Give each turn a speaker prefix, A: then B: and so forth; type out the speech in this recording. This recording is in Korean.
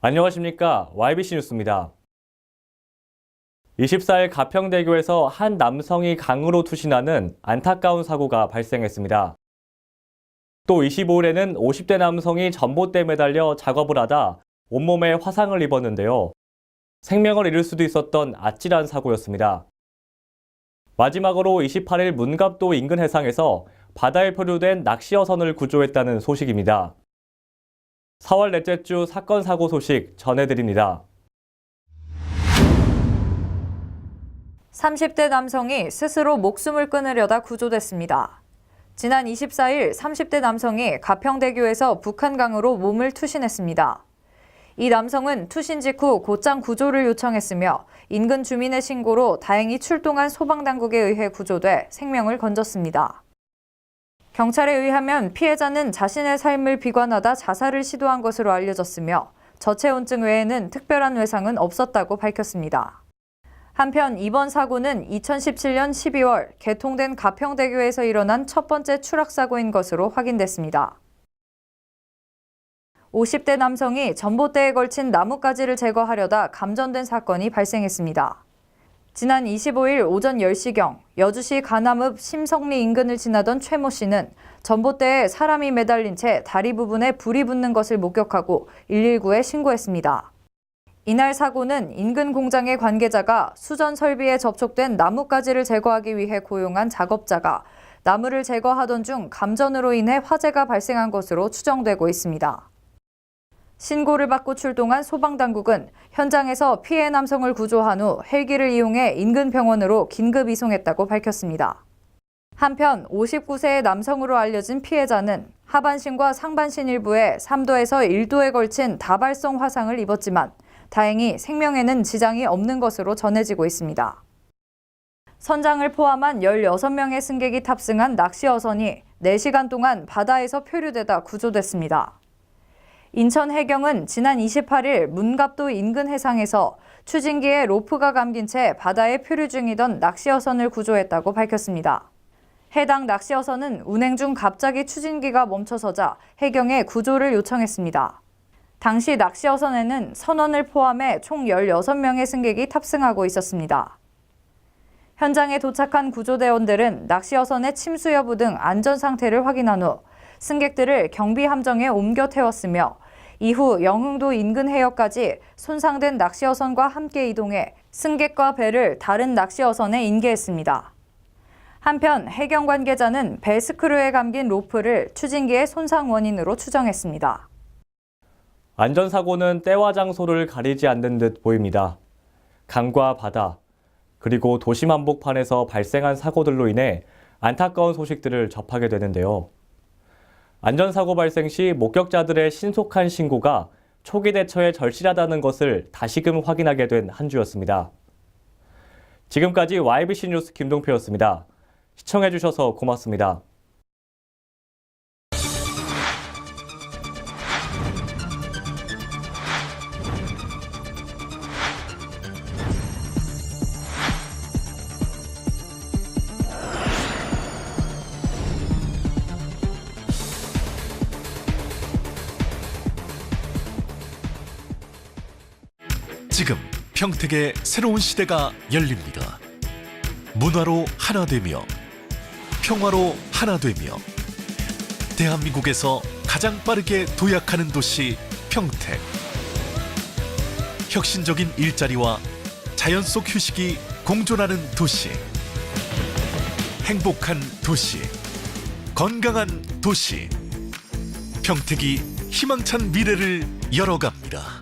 A: 안녕하십니까. YBC 뉴스입니다. 24일 가평대교에서 한 남성이 강으로 투신하는 안타까운 사고가 발생했습니다. 또 25일에는 50대 남성이 전봇대에 매달려 작업을 하다 온몸에 화상을 입었는데요. 생명을 잃을 수도 있었던 아찔한 사고였습니다. 마지막으로 28일 문갑도 인근 해상에서 바다에 표류된 낚시어선을 구조했다는 소식입니다. 4월 넷째 주 사건 사고 소식 전해드립니다.
B: 30대 남성이 스스로 목숨을 끊으려다 구조됐습니다. 지난 24일 30대 남성이 가평대교에서 북한강으로 몸을 투신했습니다. 이 남성은 투신 직후 곧장 구조를 요청했으며 인근 주민의 신고로 다행히 출동한 소방당국에 의해 구조돼 생명을 건졌습니다. 경찰에 의하면 피해자는 자신의 삶을 비관하다 자살을 시도한 것으로 알려졌으며 저체온증 외에는 특별한 외상은 없었다고 밝혔습니다. 한편 이번 사고는 2017년 12월 개통된 가평대교에서 일어난 첫 번째 추락사고인 것으로 확인됐습니다. 50대 남성이 전봇대에 걸친 나뭇가지를 제거하려다 감전된 사건이 발생했습니다. 지난 25일 오전 10시경 여주시 가남읍 심성리 인근을 지나던 최모 씨는 전봇대에 사람이 매달린 채 다리 부분에 불이 붙는 것을 목격하고 119에 신고했습니다. 이날 사고는 인근 공장의 관계자가 수전 설비에 접촉된 나뭇가지를 제거하기 위해 고용한 작업자가 나무를 제거하던 중 감전으로 인해 화재가 발생한 것으로 추정되고 있습니다. 신고를 받고 출동한 소방당국은 현장에서 피해 남성을 구조한 후 헬기를 이용해 인근 병원으로 긴급 이송했다고 밝혔습니다. 한편 59세의 남성으로 알려진 피해자는 하반신과 상반신 일부에 3도에서 1도에 걸친 다발성 화상을 입었지만 다행히 생명에는 지장이 없는 것으로 전해지고 있습니다. 선장을 포함한 16명의 승객이 탑승한 낚시어선이 4시간 동안 바다에서 표류되다 구조됐습니다. 인천 해경은 지난 28일 문갑도 인근 해상에서 추진기에 로프가 감긴 채 바다에 표류 중이던 낚시어선을 구조했다고 밝혔습니다. 해당 낚시어선은 운행 중 갑자기 추진기가 멈춰서자 해경에 구조를 요청했습니다. 당시 낚시어선에는 선원을 포함해 총 16명의 승객이 탑승하고 있었습니다. 현장에 도착한 구조대원들은 낚시어선의 침수 여부 등 안전 상태를 확인한 후 승객들을 경비함정에 옮겨 태웠으며 이후 영흥도 인근 해역까지 손상된 낚시어선과 함께 이동해 승객과 배를 다른 낚시어선에 인계했습니다. 한편 해경 관계자는 배 스크류에 감긴 로프를 추진기의 손상 원인으로 추정했습니다.
A: 안전사고는 때와 장소를 가리지 않는 듯 보입니다. 강과 바다, 그리고 도심 한복판에서 발생한 사고들로 인해 안타까운 소식들을 접하게 되는데요. 안전사고 발생 시 목격자들의 신속한 신고가 초기 대처에 절실하다는 것을 다시금 확인하게 된 한 주였습니다. 지금까지 YBC 뉴스 김동표였습니다. 시청해주셔서 고맙습니다.
C: 지금 평택의 새로운 시대가 열립니다. 문화로 하나 되며 평화로 하나 되며 대한민국에서 가장 빠르게 도약하는 도시 평택. 혁신적인 일자리와 자연 속 휴식이 공존하는 도시. 행복한 도시. 건강한 도시. 평택이 희망찬 미래를 열어갑니다.